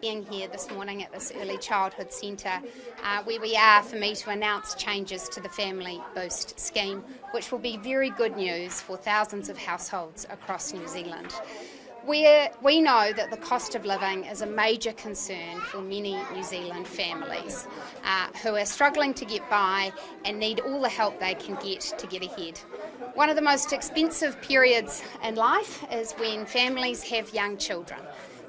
Being here this morning at this early childhood centre where we are for me to announce changes to the Family Boost scheme, which will be very good news for thousands of households across New Zealand. We know that the cost of living is a major concern for many New Zealand families who are struggling to get by and need all the help they can get to get ahead. One of the most expensive periods in life is when families have young children.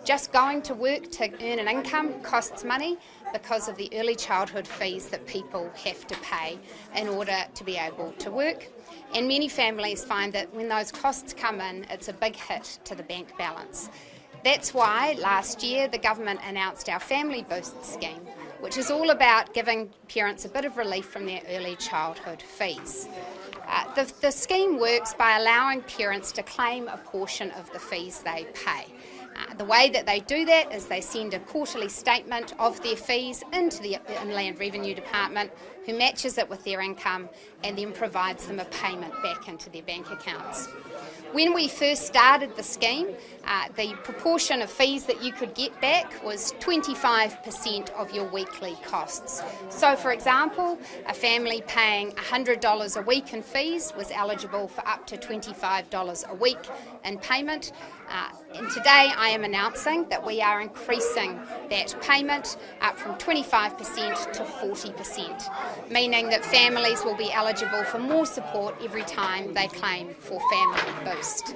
Just going to work to earn an income costs money because of the early childhood fees that people have to pay in order to be able to work. And many families find that when those costs come in, it's a big hit to the bank balance. That's why last year the government announced our Family Boost scheme, which is all about giving parents a bit of relief from their early childhood fees. The scheme works by allowing parents to claim a portion of the fees they pay. The way that they do that is they send a quarterly statement of their fees into the Inland Revenue Department, who matches it with their income and then provides them a payment back into their bank accounts. When we first started the scheme, the proportion of fees that you could get back was 25% of your weekly costs. So, for example, a family paying $100 a week in fees was eligible for up to $25 a week in payment. And today I am announcing that we are increasing that payment up from 25% to 40%, meaning that families will be eligible for more support every time they claim for Family Boost.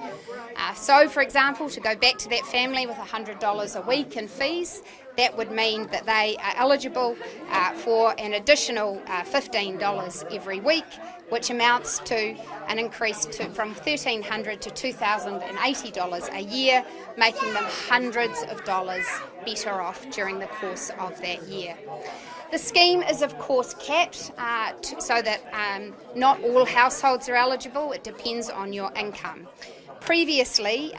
So, for example, to go back to that family with $100 a week in fees, that would mean that they are eligible for an additional $15 every week, which amounts to an increase from $1,300 to $2,080 a year, making them hundreds of dollars better off during the course of that year. The scheme is of course capped so that not all households are eligible. It depends on your income. Previously,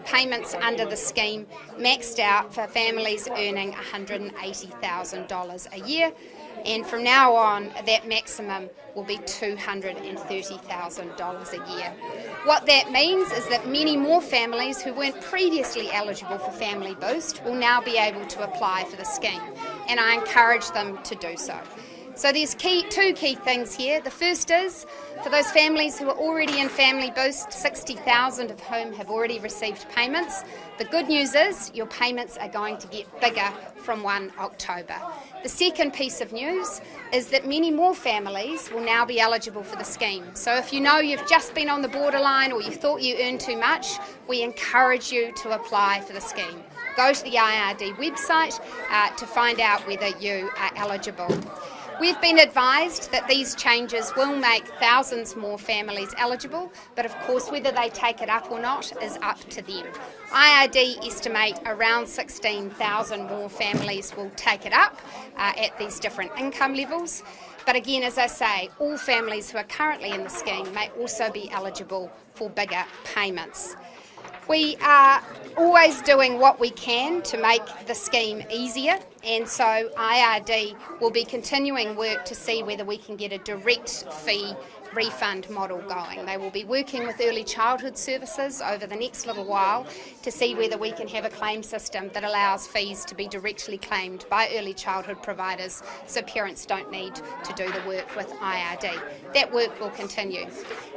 payments under the scheme maxed out for families earning $180,000 a year, and from now on that maximum will be $230,000 a year. What that means is that many more families who weren't previously eligible for Family Boost will now be able to apply for the scheme, and I encourage them to do so. So there's two key things here. The first is, for those families who are already in Family Boost, 60,000 of whom have already received payments, the good news is your payments are going to get bigger from 1 October. The second piece of news is that many more families will now be eligible for the scheme. So if you know you've just been on the borderline or you thought you earned too much, we encourage you to apply for the scheme. Go to the IRD website to find out whether you are eligible. We've been advised that these changes will make thousands more families eligible, but of course whether they take it up or not is up to them. IRD estimate around 16,000 more families will take it up at these different income levels. But again, as I say, all families who are currently in the scheme may also be eligible for bigger payments. We are always doing what we can to make the scheme easier, and so IRD will be continuing work to see whether we can get a direct fee refund model going. They will be working with early childhood services over the next little while to see whether we can have a claim system that allows fees to be directly claimed by early childhood providers so parents don't need to do the work with IRD. That work will continue.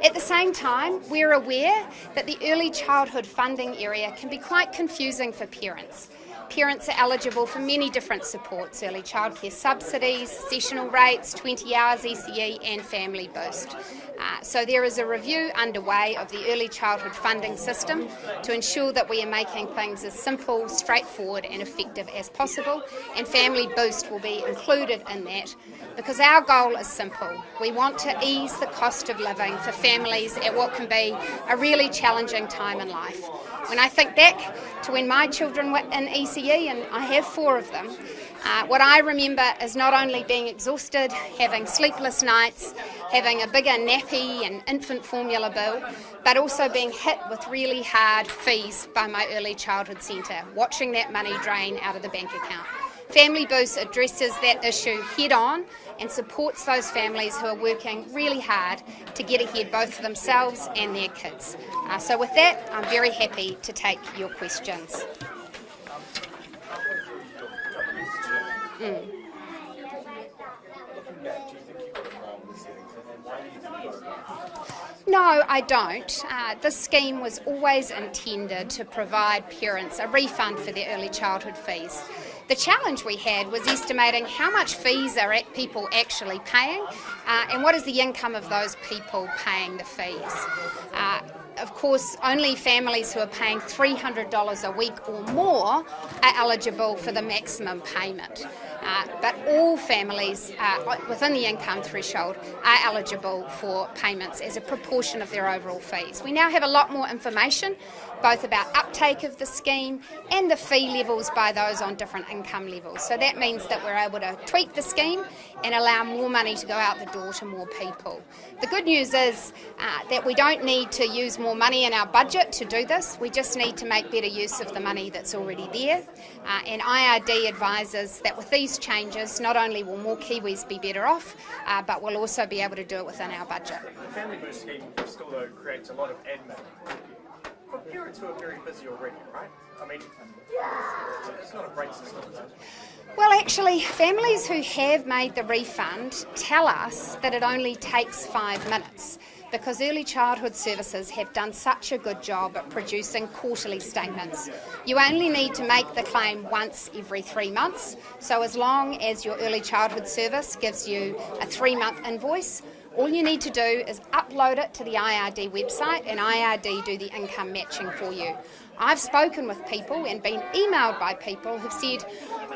At the same time, we're aware that the early childhood funding area can be quite confusing for parents. Parents are eligible for many different supports: early childcare subsidies, sessional rates, 20 hours ECE and Family Boost. So there is a review underway of the early childhood funding system to ensure that we are making things as simple, straightforward and effective as possible, and Family Boost will be included in that because our goal is simple. We want to ease the cost of living for families at what can be a really challenging time in life. When I think back to when my children were in ECE, and I have 4 of them, what I remember is not only being exhausted, having sleepless nights, having a bigger nappy and infant formula bill, but also being hit with really hard fees by my early childhood centre, watching that money drain out of the bank account. Family Boost addresses that issue head on and supports those families who are working really hard to get ahead both for themselves and their kids. So with that, I'm very happy to take your questions. Looking back, do you think you got it wrong in the settings, and why do you think you got it wrong? No, I don't. This scheme was always intended to provide parents a refund for their early childhood fees. The challenge we had was estimating how much fees are people actually paying and what is the income of those people paying the fees. Of course, only families who are paying $300 a week or more are eligible for the maximum payment. But all families within the income threshold are eligible for payments as a proportion of their overall fees. We now have a lot more information, both about uptake of the scheme and the fee levels by those on different income levels. So that means that we're able to tweak the scheme and allow more money to go out the door to more people. The good news is that we don't need to use more money in our budget to do this. We just need to make better use of the money that's already there. And IRD advises that with these changes, not only will more Kiwis be better off, but we'll also be able to do it within our budget. The Family Boost scheme still, though, creates a lot of admin for parents who are very busy already, right? I mean, it's not a great system, is it? Well, actually, families who have made the refund tell us that it only takes 5 minutes because early childhood services have done such a good job at producing quarterly statements. You only need to make the claim once every 3 months, so as long as your early childhood service gives you a 3-month invoice, all you need to do is upload it to the IRD website and IRD do the income matching for you. I've spoken with people and been emailed by people who've said,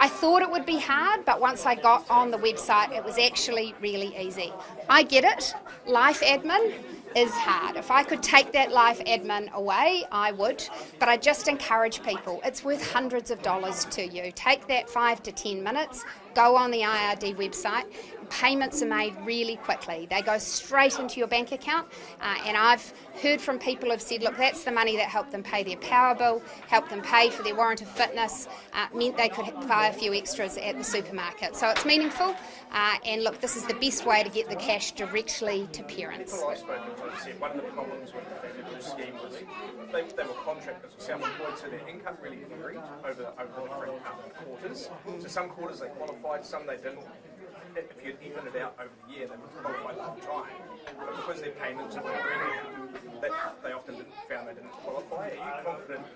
I thought it would be hard, but once I got on the website, it was actually really easy. I get it. Life admin is hard. If I could take that life admin away, I would, but I just encourage people. It's worth hundreds of dollars to you. Take that 5 to 10 minutes, go on the IRD website. Payments are made really quickly. They go straight into your bank account, and I've heard from people who've said, look, that's the money that helped them pay their power bill, helped them pay for their warrant of fitness, meant they could buy a few extras at the supermarket. So it's meaningful, and look, this is the best way to get the cash directly to parents. People I've spoken to said one of the problems with the Family Boost scheme was they were contractors or self-employed, so their income really varied over the different quarters. So some quarters they qualified, some they didn't. If you even it out over the year, they would qualify the whole time. But because their payments were really, they often found they didn't qualify. Are you confident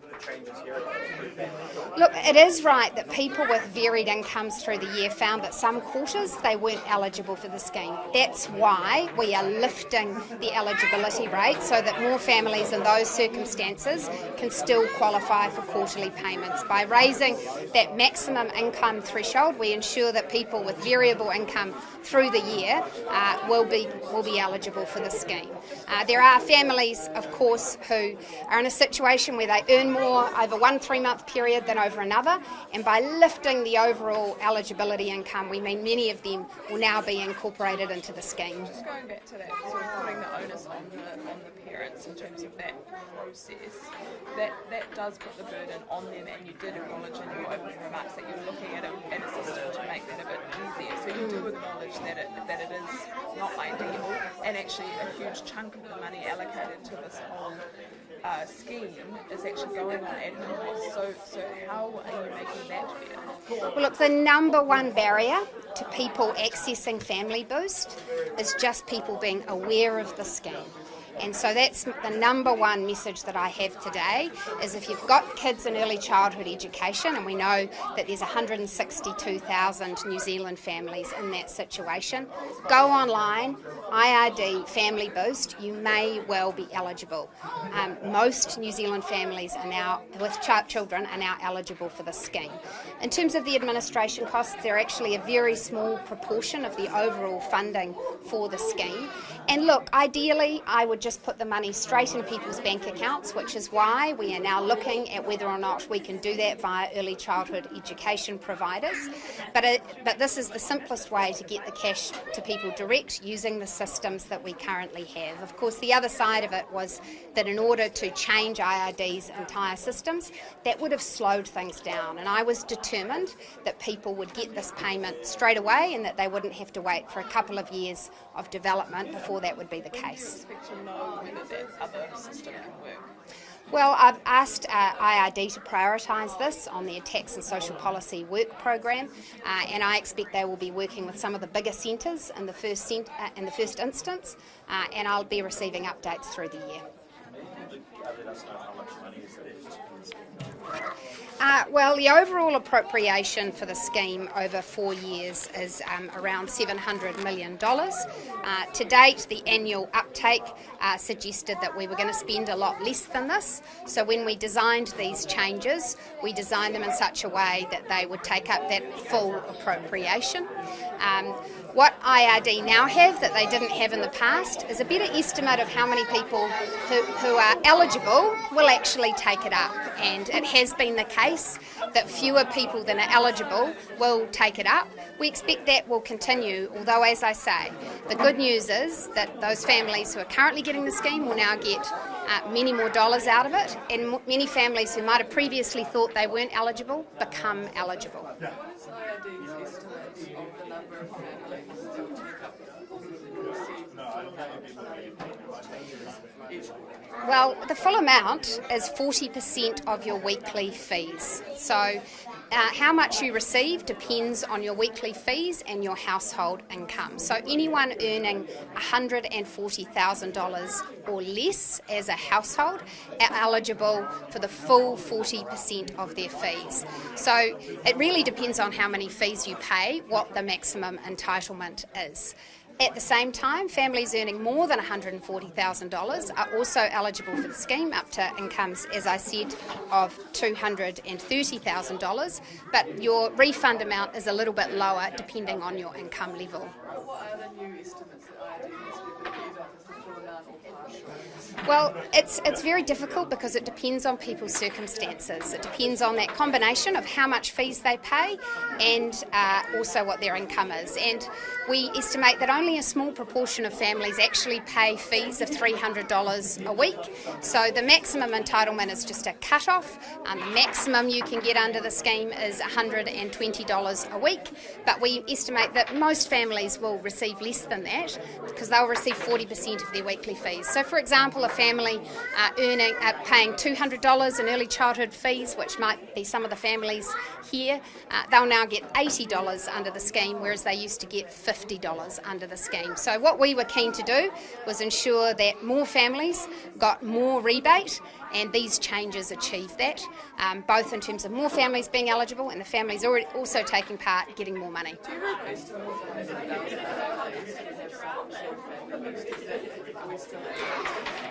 the changes here are going to improve that? Look, it is right that people with varied incomes through the year found that some quarters they weren't eligible for the scheme. That's why we are lifting the eligibility rate so that more families in those circumstances can still qualify for quarterly payments. By raising that maximum income threshold, we ensure that people with variable income through the year will be eligible for the scheme. There are families, of course, who are in a situation where they earn more over one 3-month period than over another, and by lifting the overall eligibility income, we mean many of them will now be incorporated into the scheme. Just going back to that, sort of putting the onus on the parents in terms of that process, that does put the burden on them, and you did acknowledge in your opening remarks that you're looking at a system to make that a bit easier. So you do acknowledge that it is not ideal, and actually a huge chunk of the money allocated to this whole scheme is actually going on admin costs. So how are you making that fair? Well, look, the number one barrier to people accessing Family Boost is just people being aware of the scheme. And so that's the number one message that I have today, is if you've got kids in early childhood education, and we know that there's 162,000 New Zealand families in that situation, go online, IRD Family Boost, you may well be eligible. Most New Zealand families are now, with children, are now eligible for the scheme. In terms of the administration costs, they're actually a very small proportion of the overall funding for the scheme. And look, ideally, I would just put the money straight in people's bank accounts, which is why we are now looking at whether or not we can do that via early childhood education providers. But this is the simplest way to get the cash to people direct using the systems that we currently have. Of course, the other side of it was that in order to change IRD's entire systems, that would have slowed things down. And I was determined that people would get this payment straight away and that they wouldn't have to wait for a couple of years of development before that would be the case. To know whether that other system can work. Well, I've asked IRD to prioritise this on their tax and social policy work program, and I expect they will be working with some of the bigger centres in the first instance, and I'll be receiving updates through the year. Well, the overall appropriation for the scheme over 4 years is around $700 million. To date, the annual uptake suggested that we were going to spend a lot less than this. So when we designed these changes, we designed them in such a way that they would take up that full appropriation. What IRD now have that they didn't have in the past is a better estimate of how many people who are eligible will actually take it up. And it has been the case that fewer people than are eligible will take it up. We expect that will continue, although, as I say, the good news is that those families who are currently getting the scheme will now get many more dollars out of it, and many families who might have previously thought they weren't eligible become eligible. So IRD's estimate of the number of families who will take up Well, the full amount is 40% of your weekly fees. So how much you receive depends on your weekly fees and your household income. So anyone earning $140,000 or less as a household are eligible for the full 40% of their fees. So it really depends on how many fees you pay, what the maximum entitlement is. At the same time, families earning more than $140,000 are also eligible for the scheme, up to incomes, as I said, of $230,000, but your refund amount is a little bit lower depending on your income level. What are the new estimates that IRD has given either as the full amount or partial? Well, it's very difficult because it depends on people's circumstances. It depends on that combination of how much fees they pay and also what their income is. And we estimate that only a small proportion of families actually pay fees of $300 a week. So the maximum entitlement is just a cut-off. The maximum you can get under the scheme is $120 a week. But we estimate that most families will receive less than that because they'll receive 40% of their weekly fees. So, for example, a family paying $200 in early childhood fees, which might be some of the families here, they'll now get $80 under the scheme, whereas they used to get $50 under the scheme. So what we were keen to do was ensure that more families got more rebate, and these changes achieve that, both in terms of more families being eligible and the families already also taking part getting more money. Do you have estimates of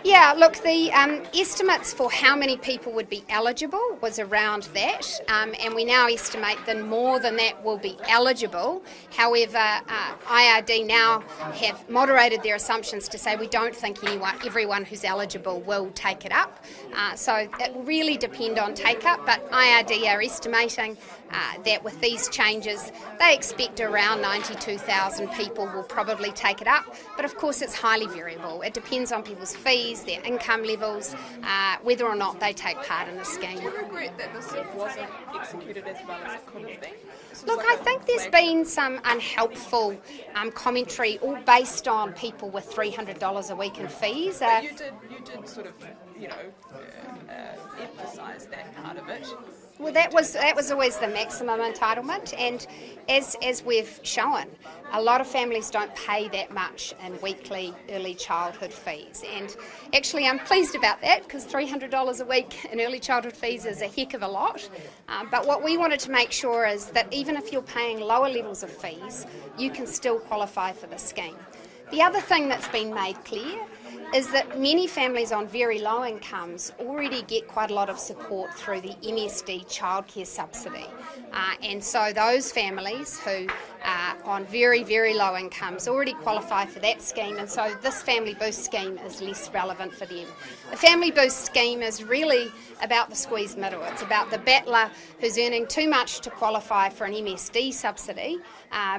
Yeah, look, the estimates for how many people would be eligible was around that, and we now estimate that more than that will be eligible. However, IRD now have moderated their assumptions to say we don't think everyone who's eligible will take it up. So it will really depend on take-up, but IRD are estimating that with these changes, they expect around 92,000 people will probably take it up. But of course, it's highly variable. It depends on people's fees, their income levels, whether or not they take part in the scheme. Do you regret that this wasn't executed as well as it could have been? Look, I think there's been some unhelpful commentary, all based on people with $300 a week in fees. But you did sort of, emphasise that part of it. Well, that was always the maximum entitlement, and as we've shown, a lot of families don't pay that much in weekly early childhood fees. And actually, I'm pleased about that because $300 a week in early childhood fees is a heck of a lot. But what we wanted to make sure is that even if you're paying lower levels of fees, you can still qualify for the scheme. The other thing that's been made clear is that many families on very low incomes already get quite a lot of support through the MSD childcare subsidy. And so those families who are on very, very low incomes already qualify for that scheme, and so this Family Boost scheme is less relevant for them. The Family Boost scheme is really about the squeezed middle. It's about the battler who's earning too much to qualify for an MSD subsidy,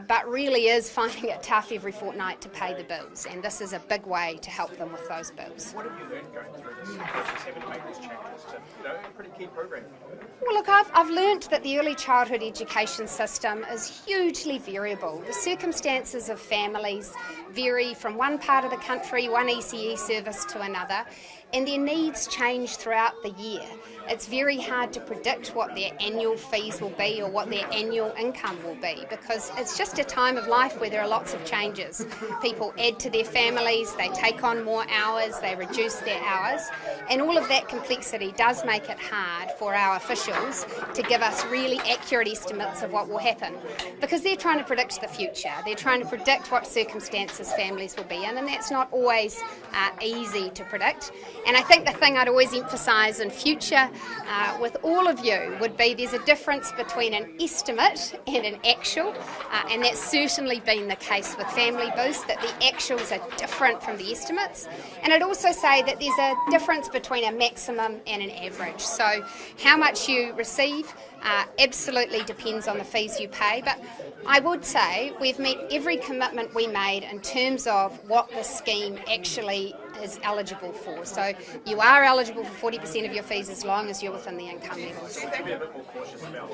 but really is finding it tough every fortnight to pay the bills, and this is a big way to help them with those bills. What have you learned going through this process, having to make these changes to a pretty key program? Well, look, I've learnt that the early childhood education system is hugely variable. The circumstances of families vary from one part of the country, one ECE service to another, and their needs change throughout the year. It's very hard to predict what their annual fees will be or what their annual income will be, because it's just a time of life where there are lots of changes. People add to their families, they take on more hours, they reduce their hours, and all of that complexity does make it hard for our officials to give us really accurate estimates of what will happen, because they're trying to predict the future. They're trying to predict what circumstances families will be in, and that's not always easy to predict. And I think the thing I'd always emphasise in future with all of you would be there's a difference between an estimate and an actual, and that's certainly been the case with Family Boost, that the actuals are different from the estimates. And I'd also say that there's a difference between a maximum and an average. So how much you receive absolutely depends on the fees you pay, but I would say we've met every commitment we made in terms of what the scheme actually is eligible for. So you are eligible for 40% of your fees as long as you're within the income levels. Should you be a bit more cautious about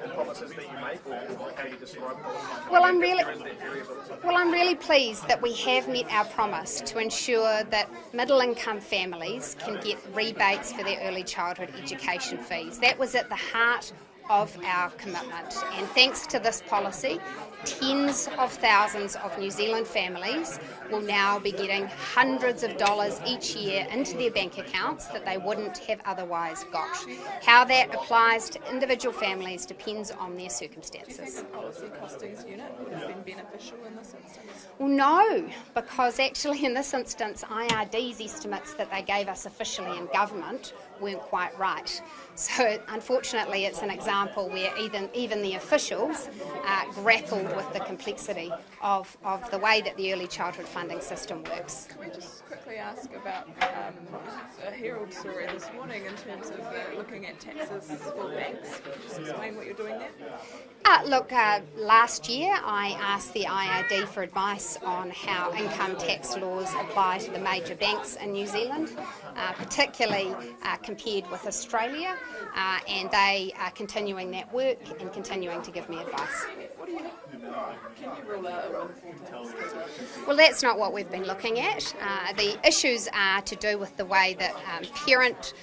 the promises that you make, or how you describe them? Well, I'm really pleased that we have met our promise to ensure that middle income families can get rebates for their early childhood education fees. That was at the heart of our commitment, and thanks to this policy, tens of thousands of New Zealand families will now be getting hundreds of dollars each year into their bank accounts that they wouldn't have otherwise got. How that applies to individual families depends on their circumstances. Do you think the policy costings unit would have been beneficial in this instance? Well, no, because actually in this instance IRD's estimates that they gave us officially in government weren't quite right. So unfortunately it's an example where even the officials grappled with the complexity of the way that the early childhood funding system works. Can we just quickly ask about a Herald story this morning in terms of looking at taxes for banks? Can you just explain what you're doing there? Last year I asked the IRD for advice on how income tax laws apply to the major banks in New Zealand, particularly compared with Australia, and they are continuing that work and continuing to give me advice. Can you rule out a windfall tax? Well, that's not what we've been looking at. The issues are to do with the way that parent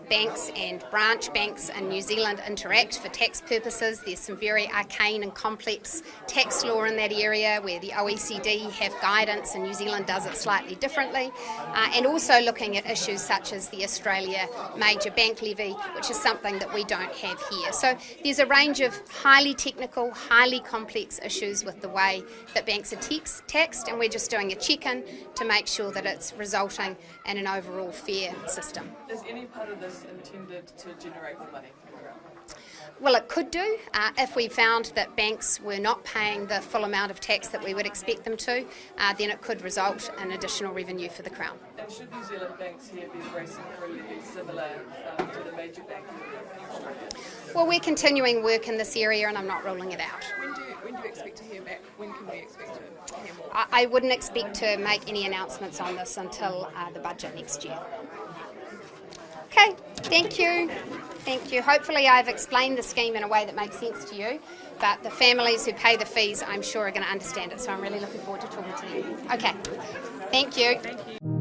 banks and branch banks in New Zealand interact for tax purposes. There's some very arcane and complex tax law in that area where the OECD have guidance and New Zealand does it slightly differently, and also looking at issues such as the Australia major bank levy, which is something that we don't have here. So there's a range of highly technical, highly complex issues with the way that banks are taxed, and we're just doing a check-in to make sure that it's resulting in an overall fair system. Is any part of this intended to generate more money for the Crown? Well, it could do. If we found that banks were not paying the full amount of tax that we would expect them to, then it could result in additional revenue for the Crown. And should New Zealand banks here be bracing for a levy similar to the major bank levy in Australia? Well, we're continuing work in this area and I'm not ruling it out. When do you expect to hear back? When can we expect to hear more? I wouldn't expect to make any announcements on this until the budget next year. Okay, thank you. Thank you. Hopefully I've explained the scheme in a way that makes sense to you, but the families who pay the fees I'm sure are going to understand it, so I'm really looking forward to talking to you. Okay, thank you. Thank you.